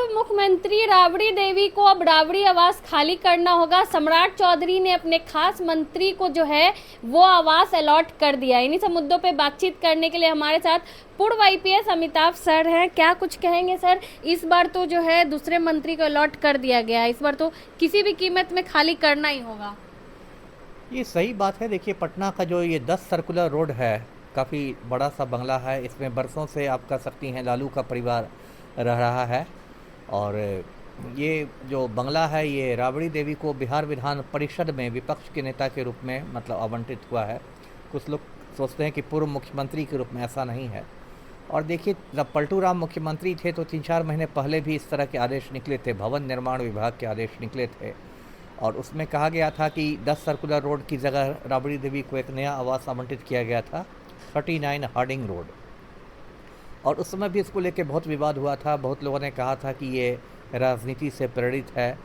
पूर्व मुख्यमंत्री राबड़ी देवी को अब राबड़ी आवास खाली करना होगा। सम्राट चौधरी ने अपने खास मंत्री को जो है वो आवास अलॉट कर दिया। इन्हीं सब मुद्दों पे बातचीत करने के लिए हमारे साथ पूर्व आईपीएस अमिताभ सर हैं। क्या कुछ कहेंगे सर? इस बार तो जो है दूसरे मंत्री को अलॉट कर दिया गया है, इस बार तो किसी भी कीमत में खाली करना ही होगा। ये सही बात है। देखिए, पटना का जो ये 10 सर्कुलर रोड है, काफ़ी बड़ा सा बंगला है। इसमें बरसों से आप कह सकती हैं लालू का परिवार रह रहा है। और ये जो बंगला है ये राबड़ी देवी को बिहार विधान परिषद में विपक्ष के नेता के रूप में मतलब आवंटित हुआ है। कुछ लोग सोचते हैं कि पूर्व मुख्यमंत्री के रूप में, ऐसा नहीं है। और देखिए, जब पलटू राम मुख्यमंत्री थे तो 3-4 महीने पहले भी इस तरह के आदेश निकले थे, भवन निर्माण विभाग के आदेश निकले थे। और उसमें कहा गया था कि 10 सर्कुलर रोड की जगह राबड़ी देवी को एक नया आवास आवंटित किया गया था, 39 हार्डिंग रोड। और उस समय भी इसको लेके बहुत विवाद हुआ था। बहुत लोगों ने कहा था कि ये राजनीति से प्रेरित है,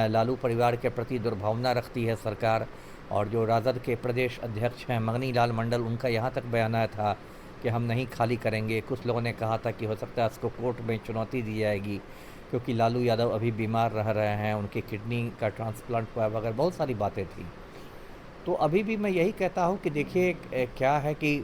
लालू परिवार के प्रति दुर्भावना रखती है सरकार। और जो राजद के प्रदेश अध्यक्ष हैं मगनी लाल मंडल, उनका यहाँ तक बयान आया था कि हम नहीं खाली करेंगे। कुछ लोगों ने कहा था कि हो सकता है इसको कोर्ट में चुनौती दी जाएगी, क्योंकि लालू यादव अभी बीमार रह रहे हैं, उनकी किडनी का ट्रांसप्लांट हुआ वगैरह बहुत सारी बातें थी। तो अभी भी मैं यही कहता हूँ कि देखिए क्या है कि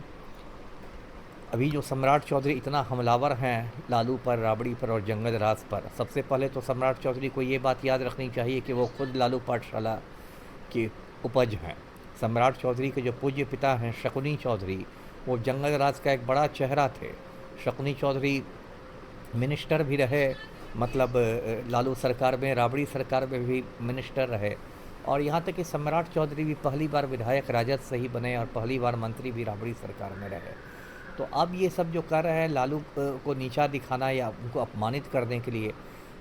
अभी जो सम्राट चौधरी इतना हमलावर हैं लालू पर, राबड़ी पर और जंगल राज पर, सबसे पहले तो सम्राट चौधरी को ये बात याद रखनी चाहिए कि वो खुद लालू पाठशाला की उपज हैं। सम्राट चौधरी के जो पूज्य पिता हैं शकुनी चौधरी, वो जंगल राज का एक बड़ा चेहरा थे। शकुनी चौधरी मिनिस्टर भी रहे, मतलब लालू सरकार में, राबड़ी सरकार में भी मिनिस्टर रहे। और यहाँ तक कि सम्राट चौधरी भी पहली बार विधायक राजद से ही बने और पहली बार मंत्री भी राबड़ी सरकार में रहे। तो अब ये सब जो कर रहे हैं लालू को नीचा दिखाना या उनको अपमानित करने के लिए,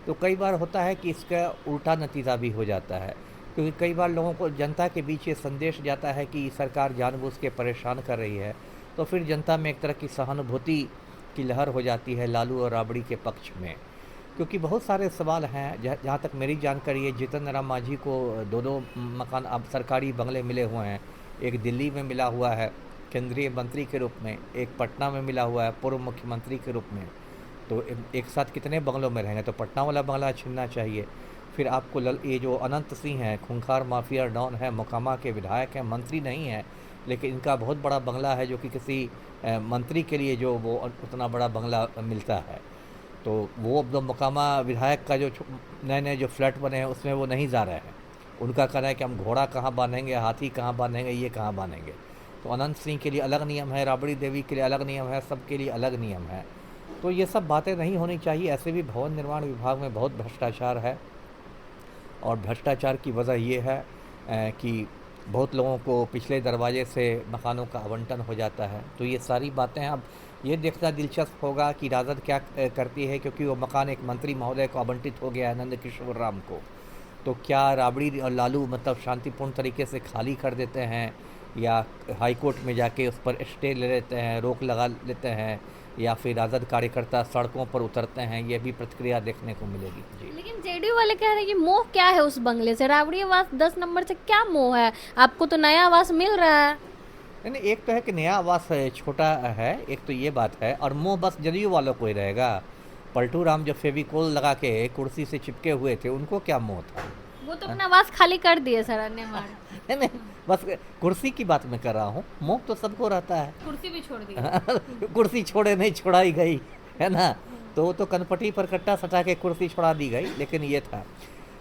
तो कई बार होता है कि इसका उल्टा नतीजा भी हो जाता है। क्योंकि कई बार लोगों को, जनता के बीच ये संदेश जाता है कि सरकार जानबूझ के परेशान कर रही है, तो फिर जनता में एक तरह की सहानुभूति की लहर हो जाती है लालू और राबड़ी के पक्ष में। क्योंकि बहुत सारे सवाल हैं। जहाँ तक मेरी जानकारी है, जीतन राम मांझी को 2-2 मकान अब सरकारी बंगले मिले हुए हैं। एक दिल्ली में मिला हुआ है केंद्रीय मंत्री के रूप में, एक पटना में मिला हुआ है पूर्व मुख्यमंत्री के रूप में। तो एक साथ कितने बंगलों में रहेंगे? तो पटना वाला बंगला छीनना चाहिए। फिर आपको ये जो अनंत सिंह हैं, खूंखार माफिया डॉन है, मोकामा के विधायक हैं, मंत्री नहीं हैं, लेकिन इनका बहुत बड़ा बंगला है जो कि किसी मंत्री के लिए जो वो उतना बड़ा बंगला मिलता है। तो वो अब मोकामा विधायक का जो नए नए जो फ्लैट बने हैं उसमें वो नहीं जा रहे हैं। उनका कहना है कि हम घोड़ा कहाँ बांधेंगे, हाथी कहाँ बांधेंगे, ये कहाँ बांधेंगे। तो अनंत सिंह के लिए अलग नियम है, राबड़ी देवी के लिए अलग नियम है, सबके लिए अलग नियम है। तो ये सब बातें नहीं होनी चाहिए। ऐसे भी भवन निर्माण विभाग में बहुत भ्रष्टाचार है। और भ्रष्टाचार की वजह ये है कि बहुत लोगों को पिछले दरवाजे से मकानों का आवंटन हो जाता है। तो ये सारी बातें अब ये देखना दिलचस्प होगा कि राजद क्या करती है, क्योंकि वो मकान एक मंत्री महोदय को आवंटित हो गया है, नंद किशोर राम को। तो क्या राबड़ी और लालू मतलब शांतिपूर्ण तरीके से खाली कर देते हैं, या हाई कोर्ट में जाके उस पर स्टे ले लेते हैं, रोक लगा लेते हैं, या फिर राजद कार्यकर्ता सड़कों पर उतरते हैं? ये भी प्रतिक्रिया देखने को मिलेगी जी। लेकिन जेडीयू वाले कह रहे हैं कि मोह क्या है उस बंगले से, राबड़ी आवास 10 नंबर से क्या मोह है? आपको तो नया आवास मिल रहा है। नहीं, एक तो है कि नया आवास छोटा है, एक तो ये बात है। और मोह बस जदयू वालों को ही रहेगा। पलटू राम जो फेविकोल लगा के कुर्सी से चिपके हुए थे, उनको क्या मोह था? वो तो अपना आवास खाली कर दिए सर, अन्य बार। नहीं, बस कुर्सी की बात मैं कर रहा हूँ। मोह तो सबको रहता है। कुर्सी भी छोड़ दी। कुर्सी छोड़े नहीं छोड़ाई गई, है ना। तो वो तो कनपटी पर कट्टा सटा के कुर्सी छोड़ा दी गई, लेकिन ये था।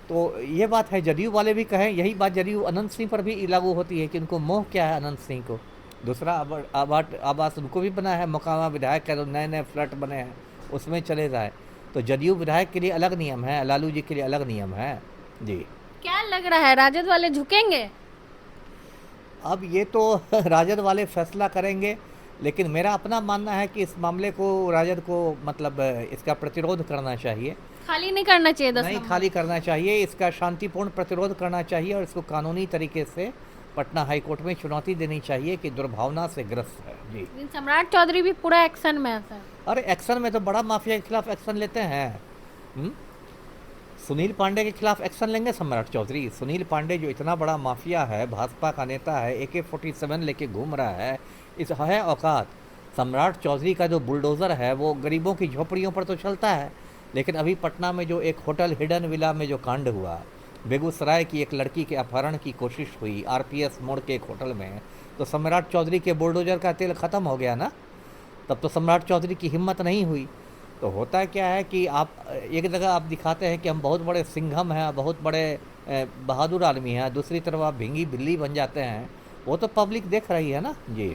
तो ये बात है, जदयू वाले भी कहें यही बात, जदयू अनंत सिंह पर भी लागू होती है कि उनको मोह क्या है अनंत सिंह को। दूसरा आवास उनको भी बना है, मोकामा विधायक का नए नए फ्लैट बने हैं उसमें चले जाए। तो जदयू विधायक के लिए अलग नियम है, लालू जी के लिए अलग नियम है जी। क्या लग रहा है, राजद वाले झुकेंगे? अब ये तो राजद वाले फैसला करेंगे, लेकिन मेरा अपना मानना है कि इस मामले को राजद को मतलब इसका प्रतिरोध करना चाहिए। खाली नहीं करना चाहिए, 10 नहीं नंबर। खाली करना चाहिए, इसका शांतिपूर्ण प्रतिरोध करना चाहिए और इसको कानूनी तरीके से पटना हाई कोर्ट में चुनौती देनी चाहिए कि दुर्भावना से ग्रस्त है जी। लेकिन सम्राट चौधरी भी पूरा एक्शन में है सर। अरे एक्शन में तो बड़ा माफिया के खिलाफ एक्शन लेते हैं। सुनील पांडे के खिलाफ एक्शन लेंगे सम्राट चौधरी? सुनील पांडे जो इतना बड़ा माफिया है, भाजपा का नेता है, AK-47 लेके घूम रहा है, इस है औकात। सम्राट चौधरी का जो बुलडोज़र है वो गरीबों की झोपड़ियों पर तो चलता है, लेकिन अभी पटना में जो एक होटल हिडन विला में जो कांड हुआ, बेगूसराय की एक लड़की के अपहरण की कोशिश हुई आरपीएस मोड़ के एक होटल में, तो सम्राट चौधरी के बुलडोजर का तेल ख़त्म हो गया ना। तब तो सम्राट चौधरी की हिम्मत नहीं हुई। तो होता क्या है कि आप एक जगह आप दिखाते हैं कि हम बहुत बड़े सिंघम हैं, बहुत बड़े बहादुर आदमी हैं, दूसरी तरफ आप भींगी बिल्ली बन जाते हैं। वो तो पब्लिक देख रही है ना जी।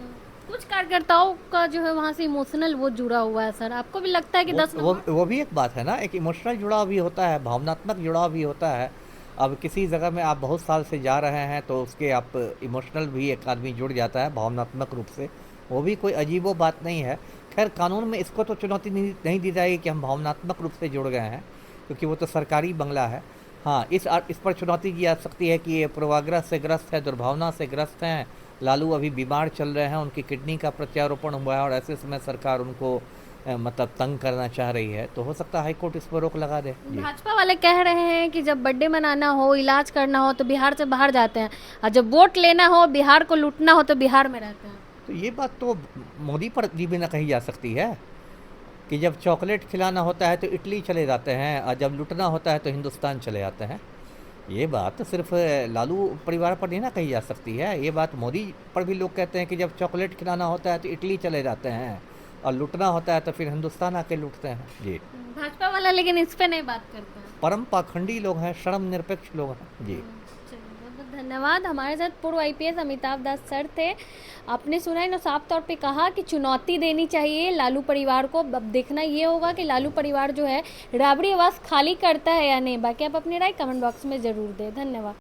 कुछ कार्यकर्ताओं का जो है वहाँ से इमोशनल वो जुड़ा हुआ है सर, आपको भी लगता है कि 10 वो भी एक बात है ना, एक इमोशनल जुड़ाव भी होता है, भावनात्मक जुड़ाव भी होता है। अब किसी जगह में आप बहुत साल से जा रहे हैं तो उसके आप इमोशनल भी एक आदमी जुड़ जाता है भावनात्मक रूप से, वो भी कोई अजीबो बात नहीं है। खैर कानून में इसको तो चुनौती नहीं दी जाएगी कि हम भावनात्मक रूप से जुड़ गए हैं, क्योंकि वो तो सरकारी बंगला है। हाँ, इस पर चुनौती की जा सकती है कि ये पूर्वाग्रह से ग्रस्त है, दुर्भावना से ग्रस्त हैं, लालू अभी बीमार चल रहे हैं, उनकी किडनी का प्रत्यारोपण हुआ है और ऐसे समय सरकार उनको मतलब तंग करना चाह रही है, तो हो सकता है हाई कोर्ट इस पर रोक लगा दे। भाजपा वाले कह रहे हैं कि जब बर्थडे मनाना हो, इलाज करना हो तो बिहार से बाहर जाते हैं, और जब वोट लेना हो, बिहार को लूटना हो तो बिहार में रहते हैं। तो ये बात तो मोदी पर भी ना कही जा सकती है कि जब चॉकलेट खिलाना होता है तो इटली चले जाते हैं और जब लूटना होता है तो हिंदुस्तान चले जाते हैं। ये बात सिर्फ लालू परिवार पर नहीं ना कही जा सकती है, ये बात मोदी पर भी लोग कहते हैं कि जब चॉकलेट खिलाना होता है तो इटली चले जाते हैं और लूटना होता है तो फिर हिंदुस्तान आके लूटते हैं जी। भाजपा वाला लेकिन इस पे नहीं बात करता है। परम पाखंडी लोग हैं, शर्म निरपेक्ष लोग हैं जी। चलिए, बहुत बहुत धन्यवाद। हमारे साथ पूर्व आईपीएस अमिताभ दास सर थे। आपने सुना है ना, साफ तौर पे कहा कि चुनौती देनी चाहिए लालू परिवार को। अब देखना ये होगा कि लालू परिवार जो है राबड़ी आवास खाली करता है या नहीं। बाकी आप अपनी राय कमेंट बॉक्स में ज़रूर दें। धन्यवाद।